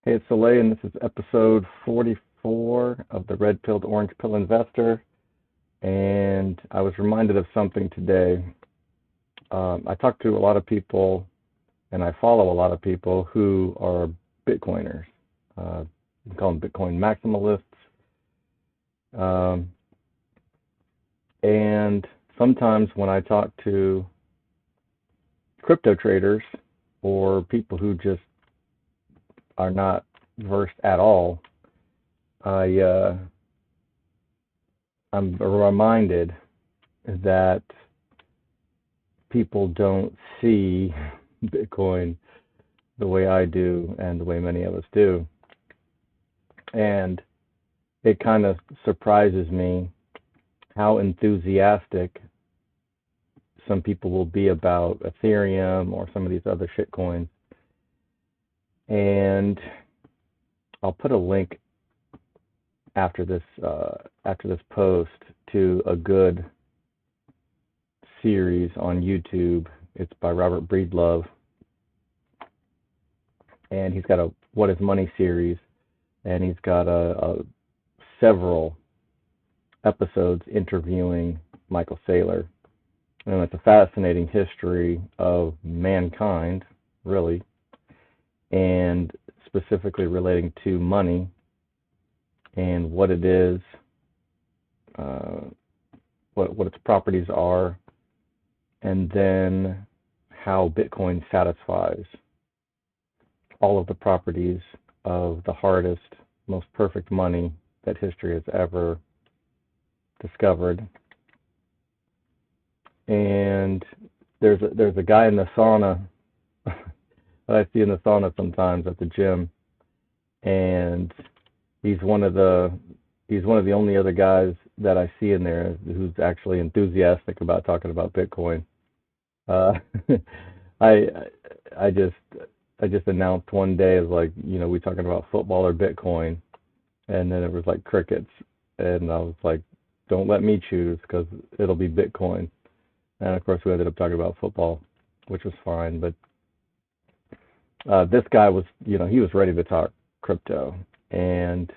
Hey, it's Saylor, and this is episode 44 of the Red Pill to Orange Pill Investor. And I was reminded of something today. I talk to a lot of people, and I follow a lot of people who are Bitcoiners. You can call them Bitcoin maximalists. Um, and sometimes when I talk to crypto traders or people who just are not versed at all, I I'm reminded that people don't see Bitcoin the way I do and the way many of us do. And it kind of surprises me how enthusiastic some people will be about Ethereum or some of these other shitcoins. And I'll put a link after this post to a good series on YouTube. It's by Robert Breedlove, and he's got a What is Money series, and he's got a several episodes interviewing Michael Saylor. And it's a fascinating history of mankind, really, and specifically relating to money and what it is, what its properties are, and then how Bitcoin satisfies all of the properties of the hardest, most perfect money that history has ever discovered. And there's a guy in the sauna that I see in the sauna sometimes at the gym, and he's one of the only other guys that I see in there who's actually enthusiastic about talking about Bitcoin. Uh, I I just announced one day, as like, we talking about football or Bitcoin, and then it was like crickets, and I was like, don't let me choose because it'll be Bitcoin. And of course we ended up talking about football, which was fine. But this guy was, he was ready to talk crypto, and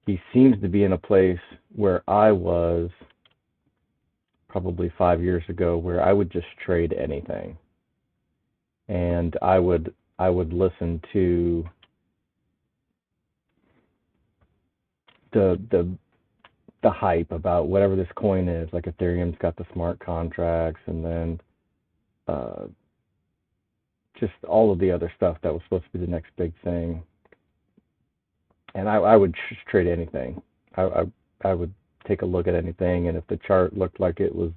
he seems to be in a place where I was probably 5 years ago, where I would just trade anything, and I would listen to the hype about whatever this coin is. Like Ethereum's got the smart contracts, and then just all of the other stuff that was supposed to be the next big thing. And I would trade anything. I would take a look at anything, and if the chart looked like it was,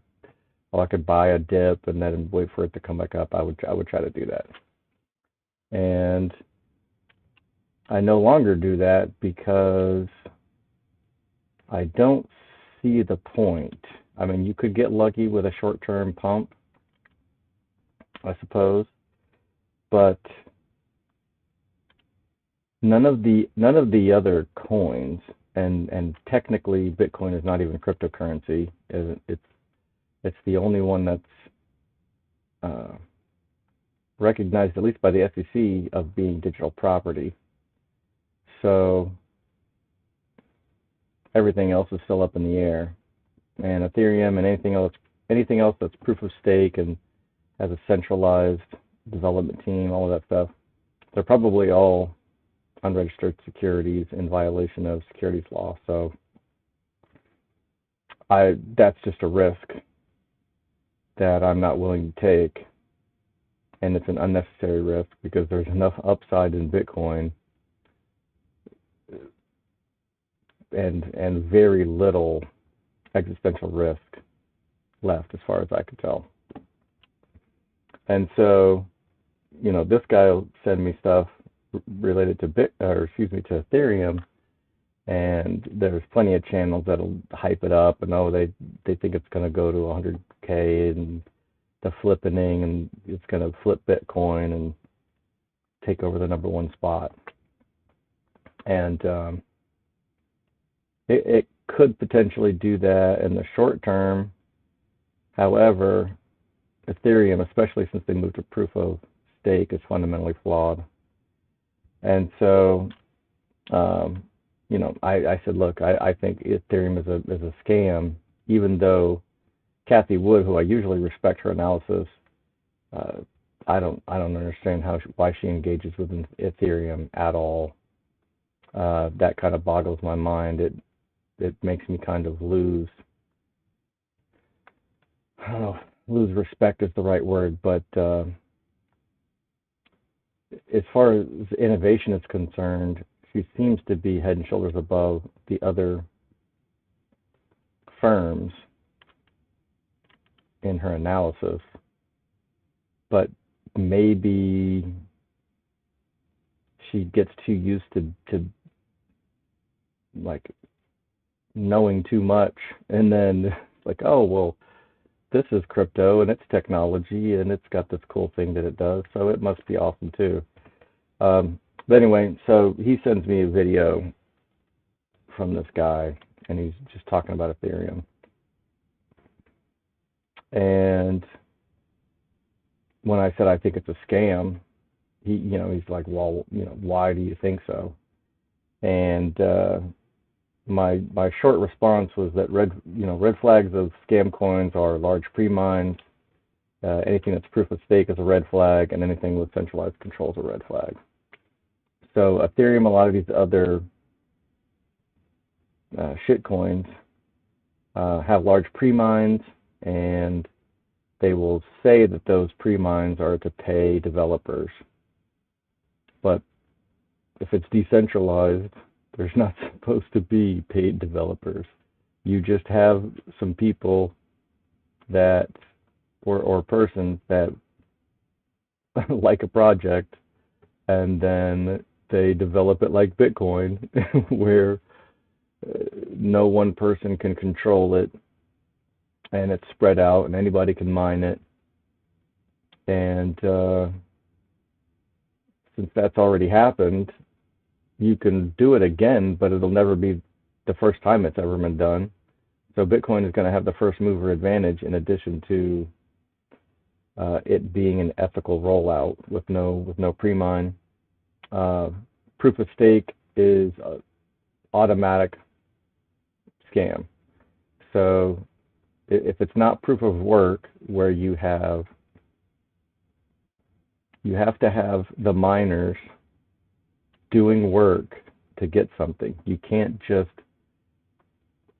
well, I could buy a dip and then wait for it to come back up, I would try to do that. And I no longer do that because I don't see the point. I mean, you could get lucky with a short-term pump, I suppose, but none of the other coins, and technically Bitcoin is not even cryptocurrency. It's the only one that's recognized, at least by the SEC, of being digital property. So everything else is still up in the air, and Ethereum and anything else that's proof of stake and has a centralized development team, all of that stuff, they're probably all unregistered securities in violation of securities law. So that's just a risk that I'm not willing to take, and it's an unnecessary risk because there's enough upside in Bitcoin and very little existential risk left, as far as I could tell. And so, this guy will send me stuff related to to Ethereum, and there's plenty of channels that'll hype it up, and they think it's going to go to 100K and the flippening, and it's going to flip Bitcoin and take over the number one spot. And it could potentially do that in the short term. However, Ethereum, especially since they moved to proof of stake, is fundamentally flawed. And so, you know, I said, look, I think Ethereum is a scam, even though Kathy Wood, who I usually respect her analysis, uh, I don't understand why she engages with Ethereum at all. That kind of boggles my mind. It makes me kind of lose, I don't know, lose respect is the right word, but as far as innovation is concerned, she seems to be head and shoulders above the other firms in her analysis. But maybe she gets too used to like knowing too much, and then like, oh well, this is crypto and it's technology and it's got this cool thing that it does, so it must be awesome too. But anyway, so he sends me a video from this guy, and he's just talking about Ethereum. And when I said I think it's a scam, he's like, well, why do you think so? And my short response was that red flags of scam coins are large pre-mines. Anything that's proof of stake is a red flag, and anything with centralized control is a red flag. So Ethereum, a lot of these other shit coins have large pre-mines, and they will say that those pre-mines are to pay developers. But if it's decentralized, there's not supposed to be paid developers. You just have some people that, or persons that like a project, and then they develop it like Bitcoin, where no one person can control it, and it's spread out, and anybody can mine it. And since that's already happened, you can do it again, but it'll never be the first time it's ever been done. So Bitcoin is going to have the first mover advantage, in addition to it being an ethical rollout with no pre-mine. Proof of stake is an automatic scam. So if it's not proof of work, where you have to have the miners doing work to get something. You can't just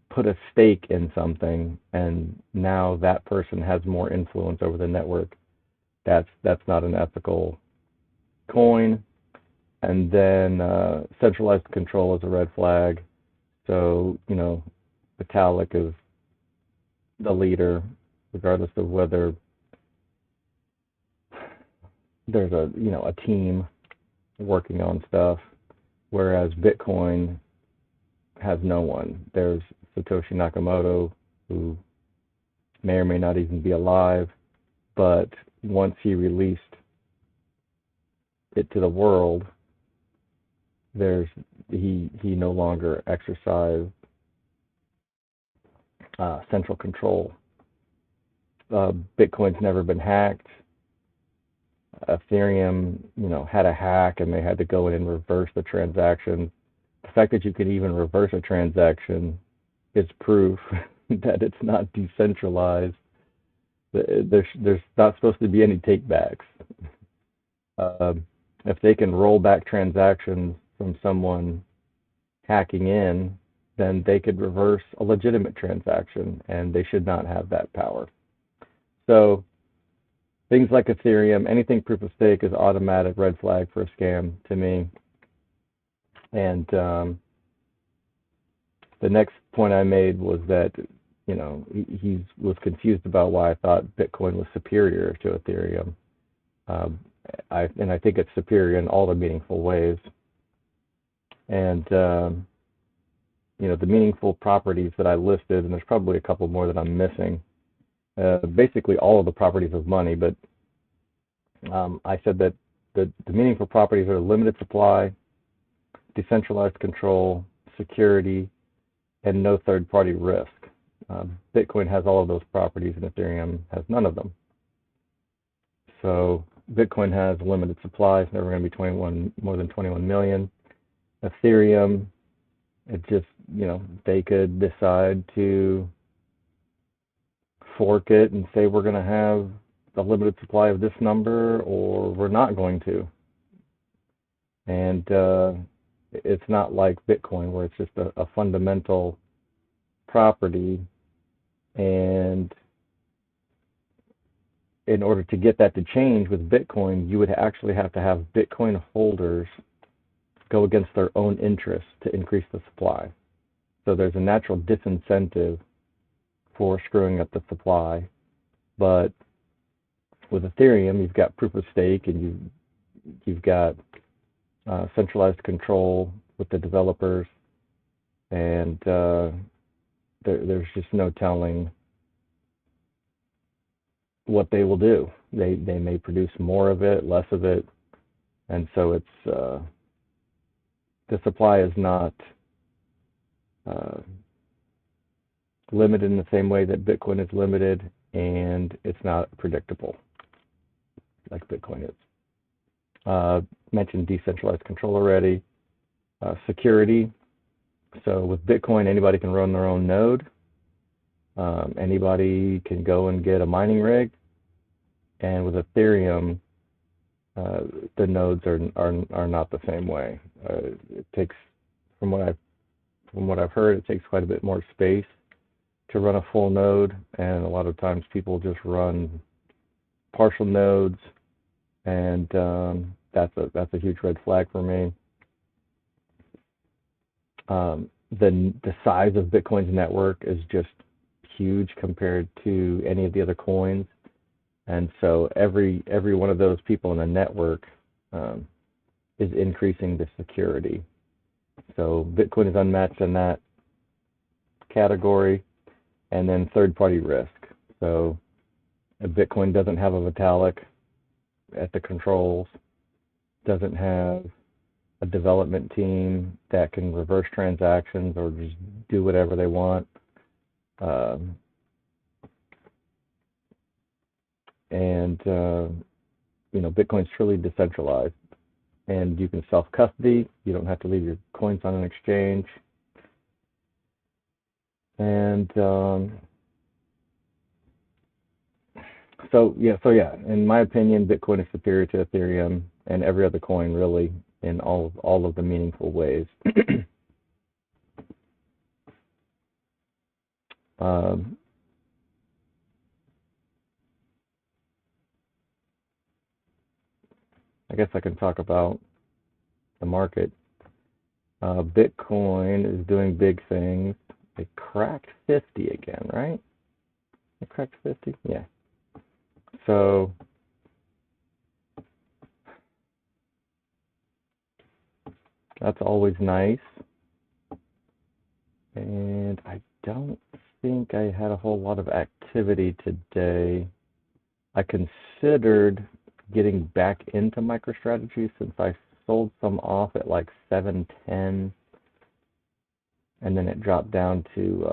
put a stake in something and now that person has more influence over the network. That's not an ethical coin. And then centralized control is a red flag. So, Vitalik is the leader, regardless of whether there's a team working on stuff, whereas Bitcoin has no one. There's Satoshi Nakamoto, who may or may not even be alive, but once he released it to the world, he no longer exercised central control. Bitcoin's never been hacked. Ethereum, had a hack and they had to go in and reverse the transaction. The fact that you can even reverse a transaction is proof that it's not decentralized. There's not supposed to be any takebacks. If they can roll back transactions from someone hacking in, then they could reverse a legitimate transaction, and they should not have that power. So things like Ethereum, anything proof of stake is automatic red flag for a scam to me. And the next point I made was that, he was confused about why I thought Bitcoin was superior to Ethereum. I think it's superior in all the meaningful ways. And, the meaningful properties that I listed, and there's probably a couple more that I'm missing, basically all of the properties of money, but I said that the meaningful properties are limited supply, decentralized control, security, and no third-party risk. Bitcoin has all of those properties, and Ethereum has none of them. So Bitcoin has a limited supply. It's never going to be more than 21 million. Ethereum, it just, they could decide to fork it and say we're going to have a limited supply of this number, or we're not going to. And it's not like Bitcoin where it's just a fundamental property, and in order to get that to change with Bitcoin, you would actually have to have Bitcoin holders go against their own interests to increase the supply. So there's a natural disincentive for screwing up the supply. But with Ethereum, you've got proof of stake, and you've got centralized control with the developers, and there's just no telling what they will do. They may produce more of it, less of it, and so it's the supply is not limited in the same way that Bitcoin is limited, and it's not predictable like Bitcoin is. Mentioned decentralized control already. Security. So with Bitcoin, anybody can run their own node. Anybody can go and get a mining rig. And with Ethereum, the nodes are not the same way. It takes, from what I've heard, it takes quite a bit more space to run a full node, and a lot of times people just run partial nodes, and that's a huge red flag for me. The size of Bitcoin's network is just huge compared to any of the other coins, and so every one of those people in the network is increasing the security. So Bitcoin is unmatched in that category. And then third-party risk. So Bitcoin doesn't have a Vitalik at the controls, doesn't have a development team that can reverse transactions or just do whatever they want. Bitcoin's truly decentralized, and you can self-custody. You don't have to leave your coins on an exchange. And so in my opinion, Bitcoin is superior to Ethereum and every other coin, really, in all of the meaningful ways. I guess I can talk about the market. Bitcoin is doing big things. It cracked 50 again, right? It cracked 50? Yeah. So that's always nice. And I don't think I had a whole lot of activity today. I considered getting back into MicroStrategy since I sold some off at like 710, and then it dropped down to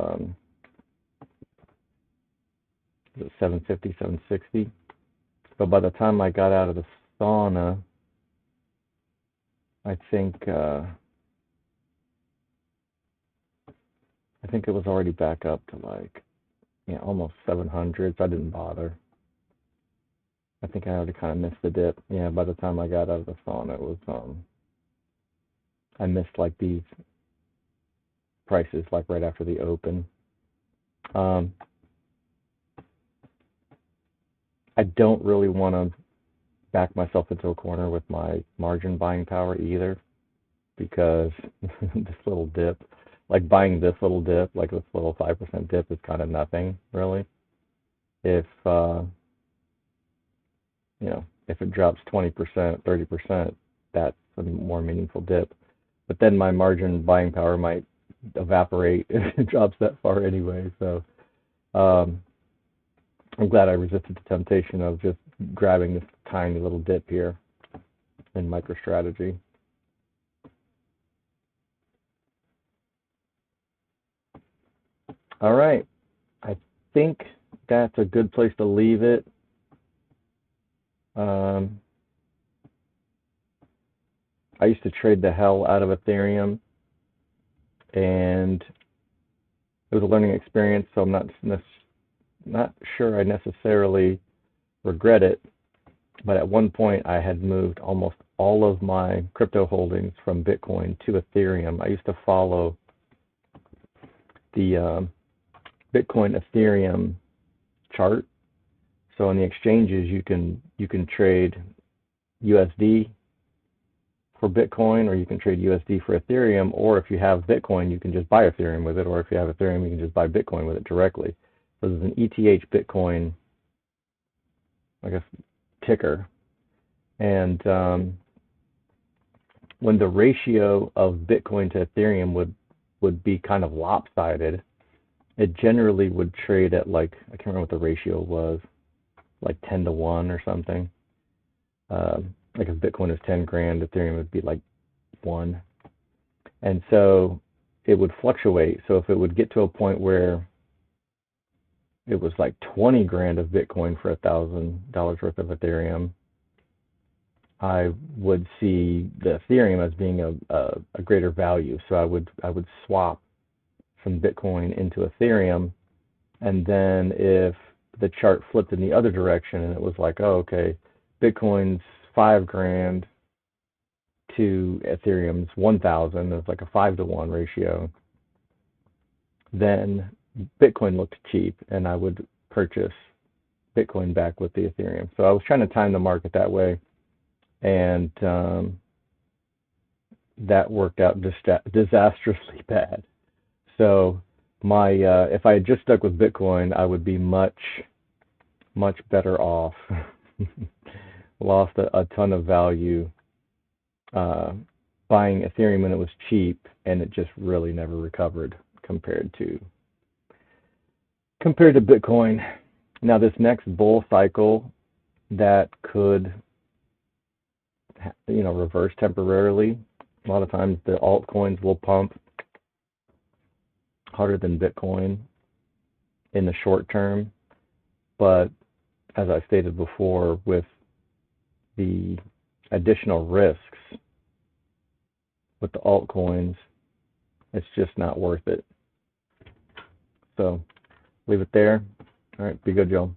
750, 760. But by the time I got out of the sauna, I think it was already back up to like almost 700. So I didn't bother. I think I already kind of missed the dip. Yeah, by the time I got out of the sauna, it was I missed like these prices like right after the open. I don't really want to back myself into a corner with my margin buying power either, because this little dip, like buying this little dip, like this little 5% dip, is kind of nothing really. If if it drops 20%, 30%, that's a more meaningful dip. But then my margin buying power might evaporate if it drops that far anyway. So I'm glad I resisted the temptation of just grabbing this tiny little dip here in MicroStrategy. All right. I think that's a good place to leave it. I used to trade the hell out of Ethereum, and it was a learning experience, so I'm not sure I necessarily regret it. But at one point, I had moved almost all of my crypto holdings from Bitcoin to Ethereum. I used to follow the Bitcoin Ethereum chart. So in the exchanges, you can trade USD for Bitcoin, or you can trade USD for Ethereum, or if you have Bitcoin, you can just buy Ethereum with it, or if you have Ethereum, you can just buy Bitcoin with it directly. So there's an ETH Bitcoin, I guess, ticker. And when the ratio of Bitcoin to Ethereum would be kind of lopsided, it generally would trade at, like, I can't remember what the ratio was, like 10 to 1 or something. Like if Bitcoin is 10 grand, Ethereum would be like 1. And so it would fluctuate. So if it would get to a point where it was like 20 grand of Bitcoin for $1,000 worth of Ethereum, I would see the Ethereum as being a greater value. So I would swap from Bitcoin into Ethereum, and then if the chart flipped in the other direction and it was like, oh, okay, Bitcoin's 5 grand to Ethereum's 1,000, it's like a 5 to 1 ratio, then Bitcoin looked cheap, and I would purchase Bitcoin back with the Ethereum. So I was trying to time the market that way, and that worked out disastrously bad. So my if I had just stuck with Bitcoin, I would be much better off. Lost a ton of value buying Ethereum when it was cheap, and it just really never recovered compared to Bitcoin. Now this next bull cycle that could reverse temporarily. A lot of times the altcoins will pump harder than Bitcoin in the short term, but as I stated before, with the additional risks with the altcoins, it's just not worth it. So leave it there. All right, be good, y'all.